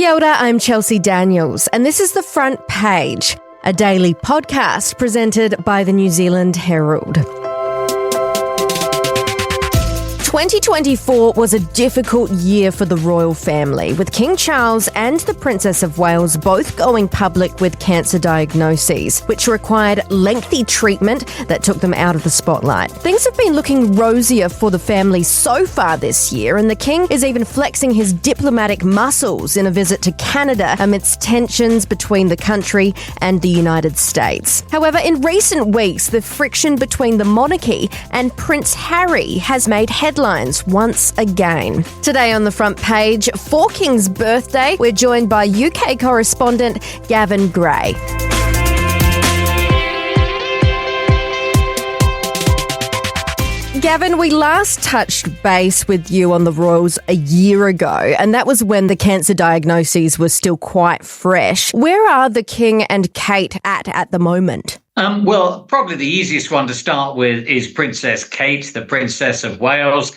Kia ora, I'm Chelsea Daniels, and this is The Front Page, a daily podcast presented by the New Zealand Herald. 2024 was a difficult year for the royal family, with King Charles and the Princess of Wales both going public with cancer diagnoses, which required lengthy treatment that took them out of the spotlight. Things have been looking rosier for the family so far this year, and the King is even flexing his diplomatic muscles in a visit to Canada amidst tensions between the country and the United States. However, in recent weeks, the friction between the monarchy and Prince Harry has made headlines once again. Today on The Front Page, for King's birthday, we're joined by UK correspondent Gavin Grey. Gavin, we last touched base with you on the royals a year ago, and that was when the cancer diagnoses were still quite fresh. Where are the King and Kate at the moment? Well, probably the easiest one to start with is Princess Kate, the Princess of Wales,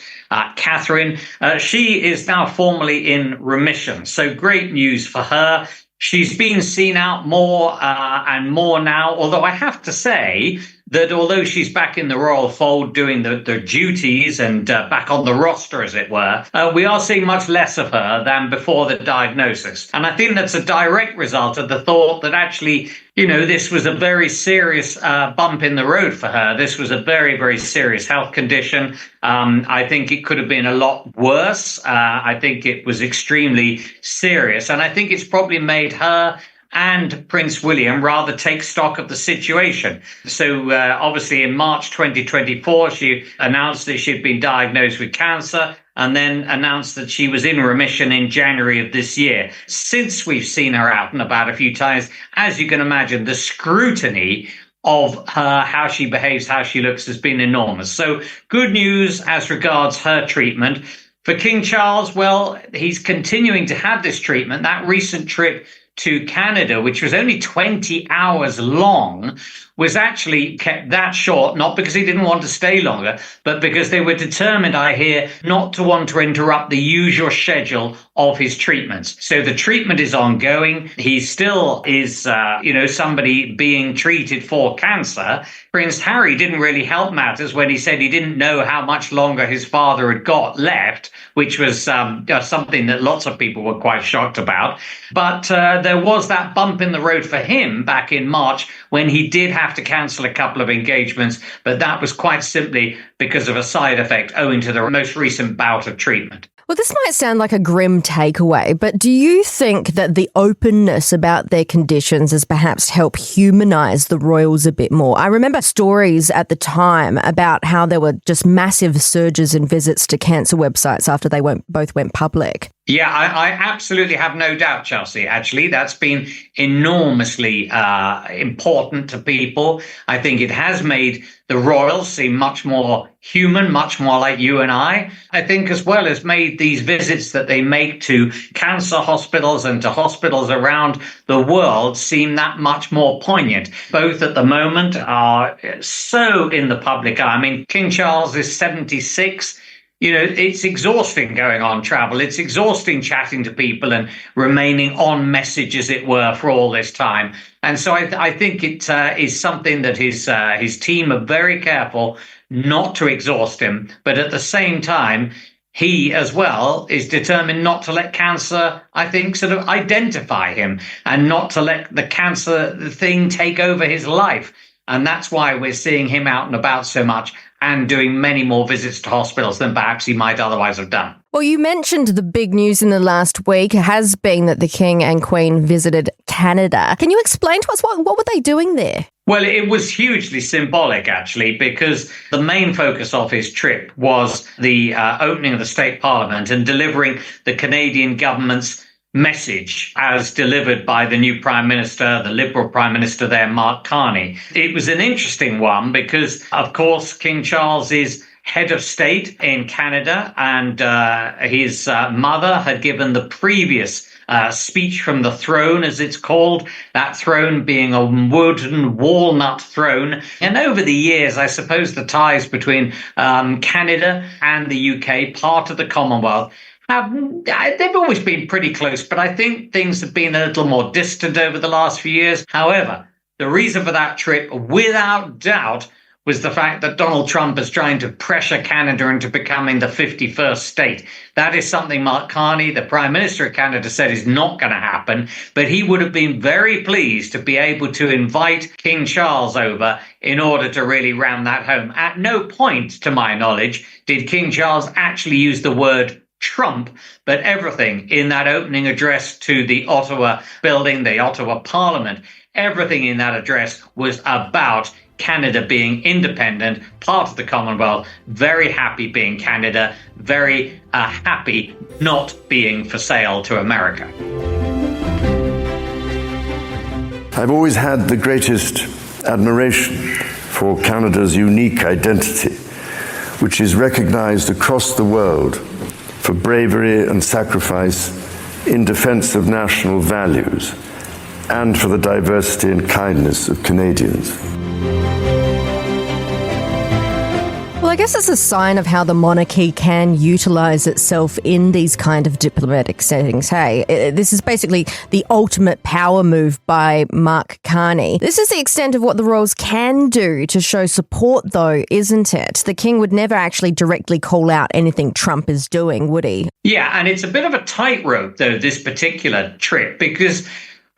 Catherine. She is now formally in remission, so great news for her. She's been seen out more and more now, although I have to say that although she's back in the royal fold doing the duties and back on the roster, as it were, we are seeing much less of her than before the diagnosis. And I think that's a direct result of the thought that actually, this was a very serious bump in the road for her. This was a very, very serious health condition. I think it could have been a lot worse. I think it was extremely serious. And I think it's probably made her and Prince William rather take stock of the situation. So obviously in March 2024, she announced that she'd been diagnosed with cancer and then announced that she was in remission in January of this year. Since we've seen her out and about a few times, as you can imagine, the scrutiny of her, how she behaves, how she looks has been enormous. So good news as regards her treatment. For King Charles, well, he's continuing to have this treatment. That recent trip to Canada, which was only 20 hours long, was actually kept that short, not because he didn't want to stay longer, but because they were determined, I hear, not to want to interrupt the usual schedule of his treatments. So the treatment is ongoing. He still is, somebody being treated for cancer. Prince Harry didn't really help matters when he said he didn't know how much longer his father had got left, which was something that lots of people were quite shocked about. But there was that bump in the road for him back in March when he did have to cancel a couple of engagements, but that was quite simply because of a side effect owing to the most recent bout of treatment. Well, this might sound like a grim takeaway, but do you think that the openness about their conditions has perhaps helped humanise the royals a bit more? I remember stories at the time about how there were just massive surges in visits to cancer websites after they both went public. Yeah, I absolutely have no doubt, Chelsea. Actually, that's been enormously important to people. I think it has made the royals seem much more human, much more like you and I. I think as well as made these visits that they make to cancer hospitals and to hospitals around the world seem that much more poignant. Both at the moment are so in the public eye. I mean, King Charles is 76. It's exhausting going on travel. It's exhausting chatting to people and remaining on message, as it were, for all this time. And so I think it is something that his team are very careful not to exhaust him. But at the same time, he as well is determined not to let cancer, I think, sort of identify him and not to let the cancer thing take over his life. And that's why we're seeing him out and about so much and doing many more visits to hospitals than perhaps he might otherwise have done. Well, you mentioned the big news in the last week has been that the King and Queen visited Canada. Can you explain to us what were they doing there? Well, it was hugely symbolic, actually, because the main focus of his trip was the opening of the state parliament and delivering the Canadian government's message as delivered by the new Prime Minister, the Liberal Prime Minister there, Mark Carney. It was an interesting one because, of course, King Charles is head of state in Canada, and his mother had given the previous speech from the throne, as it's called, that throne being a wooden walnut throne. And over the years, I suppose the ties between Canada and the UK, part of the Commonwealth, they've always been pretty close, but I think things have been a little more distant over the last few years. However, the reason for that trip, without doubt, was the fact that Donald Trump is trying to pressure Canada into becoming the 51st state. That is something Mark Carney, the Prime Minister of Canada, said is not going to happen, but he would have been very pleased to be able to invite King Charles over in order to really ram that home. At no point, to my knowledge, did King Charles actually use the word Trump, but everything in that opening address to the Ottawa building, the Ottawa Parliament, everything in that address was about Canada being independent, part of the Commonwealth, very happy being Canada, very happy not being for sale to America. I've always had the greatest admiration for Canada's unique identity, which is recognized across the world for bravery and sacrifice in defense of national values and for the diversity and kindness of Canadians. Well, I guess it's a sign of how the monarchy can utilise itself in these kind of diplomatic settings, hey? This is basically the ultimate power move by Mark Carney. This is the extent of what the royals can do to show support, though, isn't it? The king would never actually directly call out anything Trump is doing, would he? Yeah, and it's a bit of a tightrope, though, this particular trip, because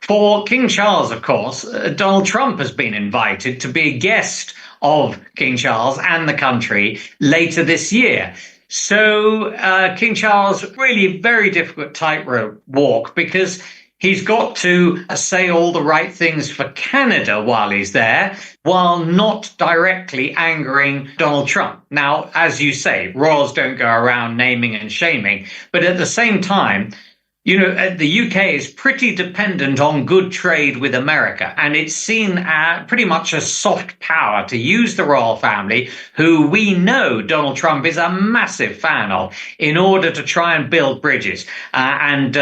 for King Charles, of course, Donald Trump has been invited to be a guest of King Charles and the country later this year. So King Charles, really a very difficult tightrope walk because he's got to say all the right things for Canada while he's there, while not directly angering Donald Trump. Now, as you say, royals don't go around naming and shaming, but at the same time, you know, the UK is pretty dependent on good trade with America, and it's seen pretty much as soft power to use the royal family, who we know Donald Trump is a massive fan of, in order to try and build bridges. And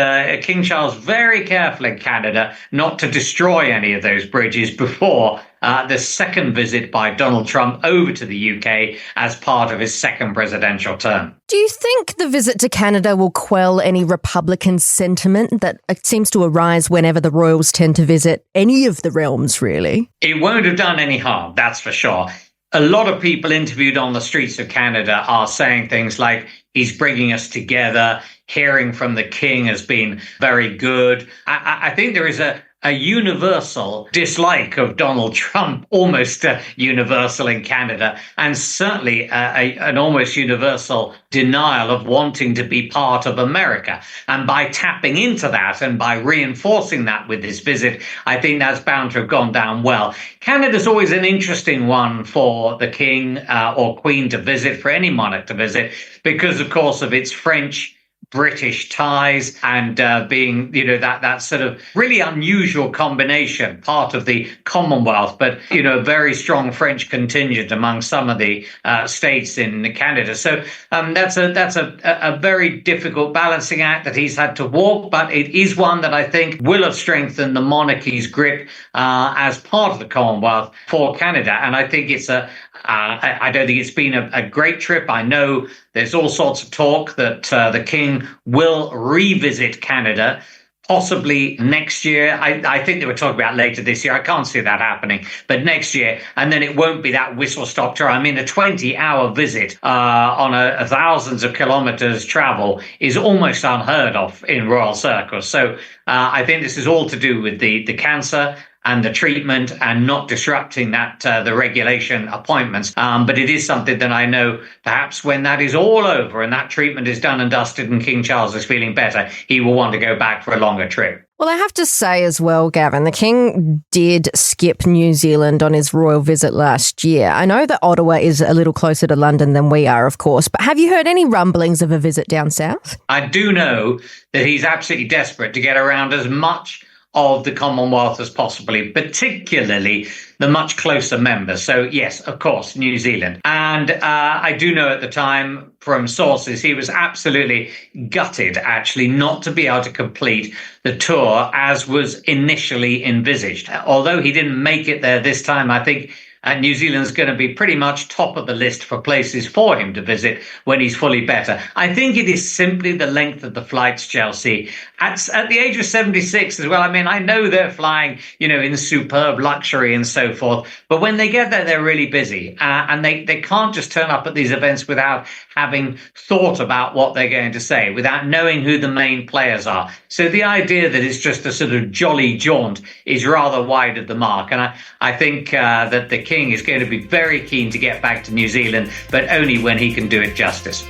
King Charles very careful in Canada not to destroy any of those bridges before the second visit by Donald Trump over to the UK as part of his second presidential term. Do you think the visit to Canada will quell any Republican sentiment that seems to arise whenever the royals tend to visit any of the realms, really? It won't have done any harm, that's for sure. A lot of people interviewed on the streets of Canada are saying things like, he's bringing us together, hearing from the king has been very good. I think there is a universal dislike of Donald Trump, almost universal in Canada, and certainly an almost universal denial of wanting to be part of America. And by tapping into that and by reinforcing that with this visit, I think that's bound to have gone down well. Canada's always an interesting one for the king or queen to visit, for any monarch to visit, because, of course, of its French British ties and being, you know, that sort of really unusual combination, part of the Commonwealth, but, you know, a very strong French contingent among some of the states in Canada. So that's a very difficult balancing act that he's had to walk, but it is one that I think will have strengthened the monarchy's grip as part of the Commonwealth for Canada. And I think it's I don't think it's been a great trip. I know there's all sorts of talk that the king will revisit Canada, possibly next year. I think they were talking about later this year. I can't see that happening, but next year. And then it won't be that whistle-stop tour. I mean, a 20-hour visit on a thousands of kilometers travel is almost unheard of in royal circles. So I think this is all to do with the cancer and the treatment and not disrupting that the regulation appointments. But it is something that I know perhaps when that is all over and that treatment is done and dusted and King Charles is feeling better, he will want to go back for a longer trip. Well, I have to say as well, Gavin, the king did skip New Zealand on his royal visit last year. I know that Ottawa is a little closer to London than we are, of course, but have you heard any rumblings of a visit down south? I do know that he's absolutely desperate to get around as much of the Commonwealth as possibly, particularly the much closer members. So yes, of course, New Zealand. And I do know at the time from sources, he was absolutely gutted actually not to be able to complete the tour as was initially envisaged. Although he didn't make it there this time, I think New Zealand's going to be pretty much top of the list for places for him to visit when he's fully better. I think it is simply the length of the flights, Chelsea. At the age of 76 as well, I mean, I know they're flying, in superb luxury and so forth, but when they get there, they're really busy. And they can't just turn up at these events without having thought about what they're going to say, without knowing who the main players are. So the idea that it's just a sort of jolly jaunt is rather wide of the mark. And I think that the King is going to be very keen to get back to New Zealand, but only when he can do it justice.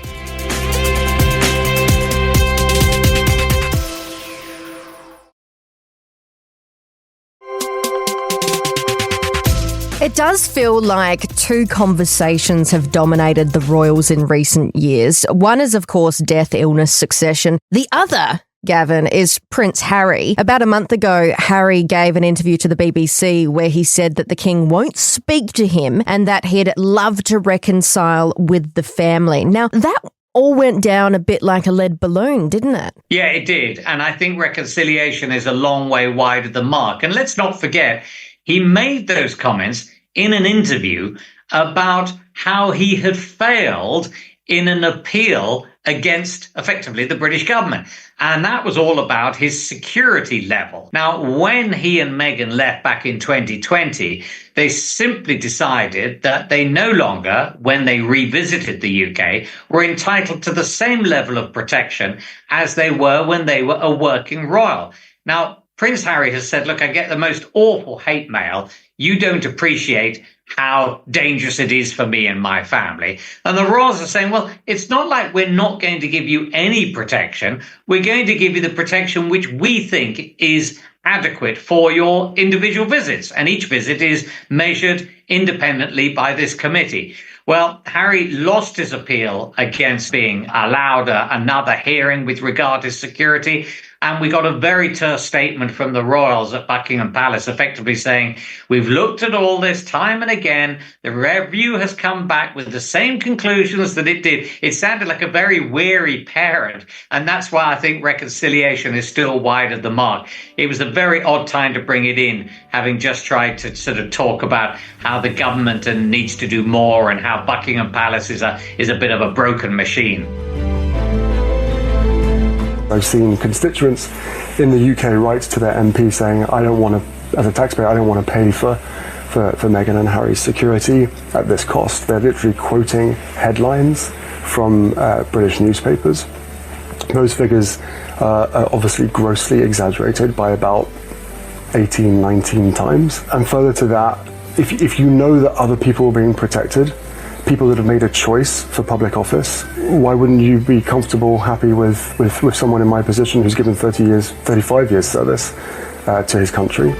It does feel like two conversations have dominated the royals in recent years. One is, of course, death, illness, succession. The other, Gavin, is Prince Harry. About a month ago, Harry gave an interview to the BBC where he said that the King won't speak to him and that he'd love to reconcile with the family. Now, that all went down a bit like a lead balloon, didn't it? Yeah, it did. And I think reconciliation is a long way wide of the mark. And let's not forget, he made those comments in an interview about how he had failed in an appeal against, effectively, the British government. And that was all about his security level. Now, when he and Meghan left back in 2020, they simply decided that they no longer, when they revisited the UK, were entitled to the same level of protection as they were when they were a working royal. Now, Prince Harry has said, look, I get the most awful hate mail. You don't appreciate how dangerous it is for me and my family. And the royals are saying, well, it's not like we're not going to give you any protection. We're going to give you the protection which we think is adequate for your individual visits. And each visit is measured independently by this committee. Well, Harry lost his appeal against being allowed another hearing with regard to security. And we got a very terse statement from the royals at Buckingham Palace, effectively saying, we've looked at all this time and again. The review has come back with the same conclusions that it did. It sounded like a very weary parent. And that's why I think reconciliation is still wide of the mark. It was a very odd time to bring it in, having just tried to sort of talk about how the government needs to do more and how Buckingham Palace is a bit of a broken machine. I've seen constituents in the UK write to their MP saying, I don't want to, as a taxpayer, I don't want to pay for Meghan and Harry's security at this cost. They're literally quoting headlines from British newspapers. Those figures are obviously grossly exaggerated by about 18, 19 times. And further to that, if you know that other people are being protected, people that have made a choice for public office, why wouldn't you be comfortable, happy with someone in my position who's given 35 years service to his country?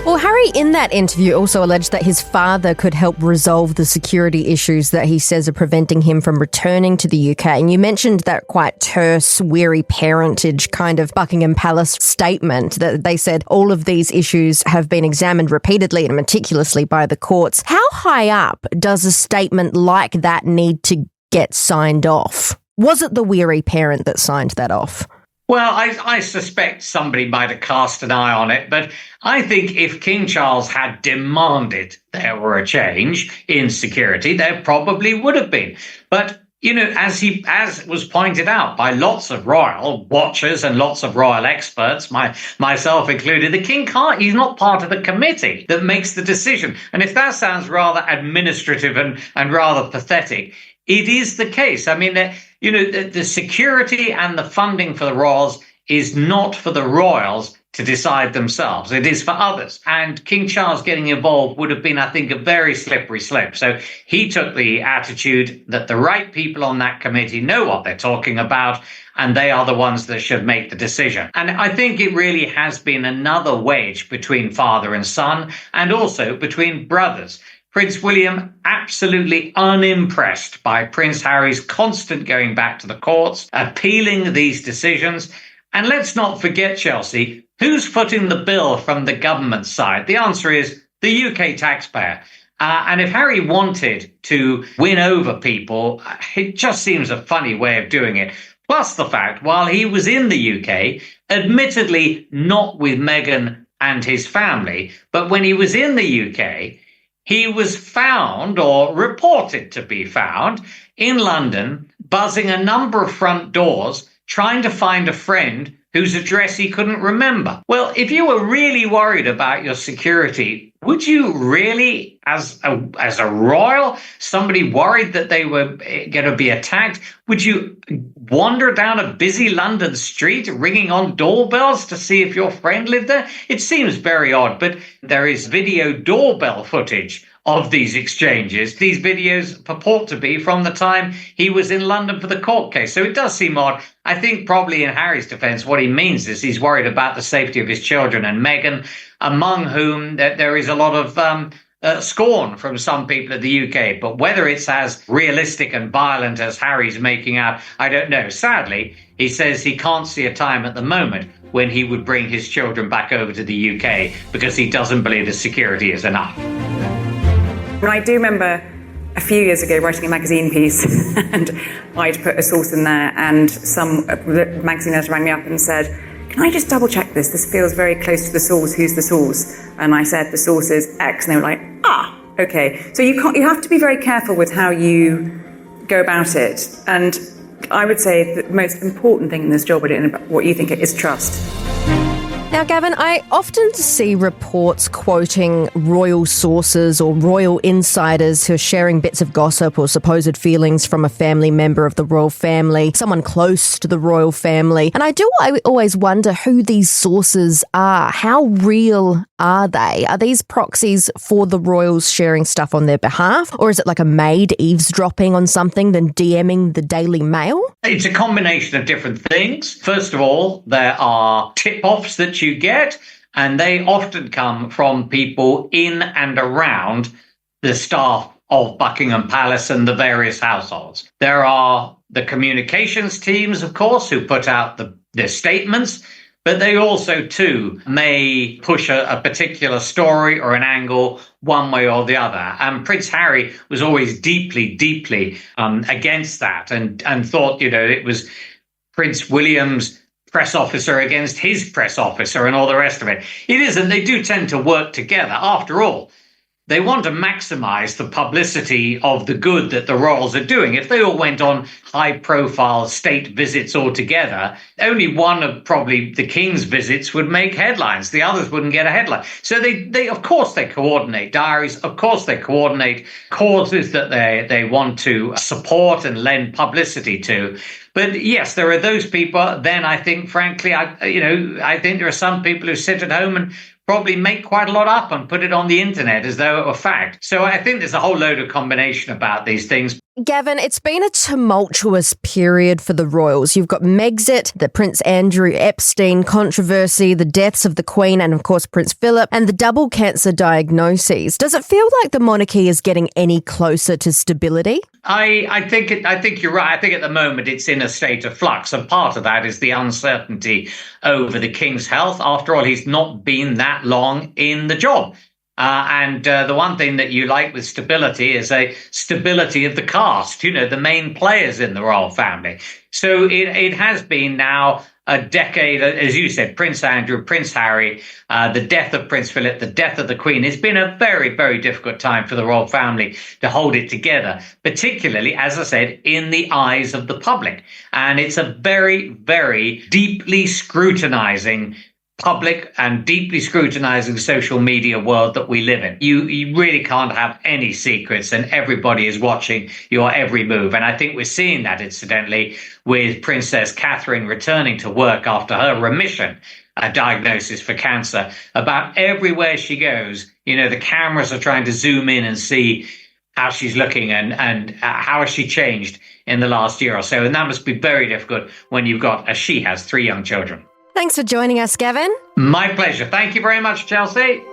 Well, Harry, in that interview, also alleged that his father could help resolve the security issues that he says are preventing him from returning to the UK. And you mentioned that quite terse, weary parentage kind of Buckingham Palace statement that they said all of these issues have been examined repeatedly and meticulously by the courts. How high up does a statement like that need to get signed off? Was it the weary parent that signed that off? Well, I suspect somebody might have cast an eye on it, but I think if King Charles had demanded there were a change in security, there probably would have been. But, as was pointed out by lots of royal watchers and lots of royal experts, myself included, the King he's not part of the committee that makes the decision. And if that sounds rather administrative and rather pathetic, it is the case. I mean, the security and the funding for the royals is not for the royals to decide themselves. It is for others. And King Charles getting involved would have been, I think, a very slippery slope. So he took the attitude that the right people on that committee know what they're talking about, and they are the ones that should make the decision. And I think it really has been another wedge between father and son, and also between brothers. Prince William absolutely unimpressed by Prince Harry's constant going back to the courts, appealing these decisions. And let's not forget, Chelsea, who's footing the bill from the government side? The answer is the UK taxpayer. And if Harry wanted to win over people, it just seems a funny way of doing it. Plus the fact, while he was in the UK, admittedly not with Meghan and his family. But when he was in the UK, he was found, or reported to be found, in London, buzzing a number of front doors, trying to find a friend whose address he couldn't remember. Well, if you were really worried about your security, would you really, as a royal, somebody worried that they were going to be attacked, would you wander down a busy London street ringing on doorbells to see if your friend lived there? It seems very odd, but there is video doorbell footage of these exchanges. These videos purport to be from the time he was in London for the court case. So it does seem odd. I think probably in Harry's defense, what he means is he's worried about the safety of his children and Meghan, among whom there is a lot of scorn from some people in the UK. But whether it's as realistic and violent as Harry's making out, I don't know. Sadly, he says he can't see a time at the moment when he would bring his children back over to the UK because he doesn't believe the security is enough. I do remember a few years ago writing a magazine piece and I'd put a source in there and some magazine editor rang me up and said, "Can I just double check this? This feels very close to the source. Who's the source?" And I said, "The source is X." And they were like, okay. So you have to be very careful with how you go about it. And I would say the most important thing in this job, and what you think it is, trust. Now, Gavin, I often see reports quoting royal sources or royal insiders who are sharing bits of gossip or supposed feelings from a family member of the royal family, someone close to the royal family. And I always wonder who these sources are. How real are they? Are these proxies for the royals sharing stuff on their behalf? Or is it like a maid eavesdropping on something, then DMing the Daily Mail? It's a combination of different things. First of all, there are tip-offs that you get, and they often come from people in and around the staff of Buckingham Palace and the various households. There are the communications teams, of course, who put out their statements, but they also, too, may push a particular story or an angle one way or the other. And Prince Harry was always deeply, deeply against that and thought, it was Prince William's press officer against his press officer and all the rest of it. It isn't. They do tend to work together. After all, they want to maximize the publicity of the good that the royals are doing. If they all went on high-profile state visits altogether, only one of probably the king's visits would make headlines. The others wouldn't get a headline. So they of course, they coordinate diaries. Of course, they coordinate causes that they want to support and lend publicity to. But yes, there are those people. Then I think, frankly, I think there are some people who sit at home and probably make quite a lot up and put it on the internet as though it were fact. So I think there's a whole load of combination about these things. Gavin, it's been a tumultuous period for the royals. You've got Megxit, the Prince Andrew Epstein controversy, the deaths of the Queen and, of course, Prince Philip, and the double cancer diagnoses. Does it feel like the monarchy is getting any closer to stability? I think you're right. I think at the moment it's in a state of flux, and part of that is the uncertainty over the King's health. After all, he's not been that long in the job. And the one thing that you like with stability is a stability of the cast, the main players in the royal family. So it has been now a decade, as you said, Prince Andrew, Prince Harry, the death of Prince Philip, the death of the Queen. It's been a very, very difficult time for the royal family to hold it together, particularly, as I said, in the eyes of the public. And it's a very, very deeply scrutinizing public and deeply scrutinizing social media world that we live in. You really can't have any secrets, and everybody is watching your every move. And I think we're seeing that, incidentally, with Princess Catherine returning to work after her remission, a diagnosis for cancer. About everywhere she goes, the cameras are trying to zoom in and see how she's looking and how has she changed in the last year or so. And that must be very difficult when you've got, as she has, 3 young children. Thanks for joining us, Gavin. My pleasure. Thank you very much, Chelsea.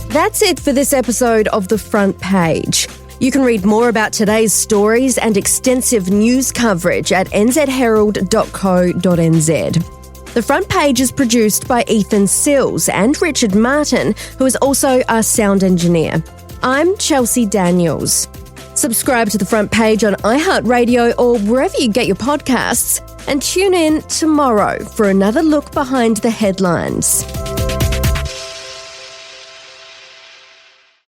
That's it for this episode of The Front Page. You can read more about today's stories and extensive news coverage at nzherald.co.nz. The Front Page is produced by Ethan Sills and Richard Martin, who is also our sound engineer. I'm Chelsea Daniels. Subscribe to The Front Page on iHeartRadio or wherever you get your podcasts. And tune in tomorrow for another look behind the headlines.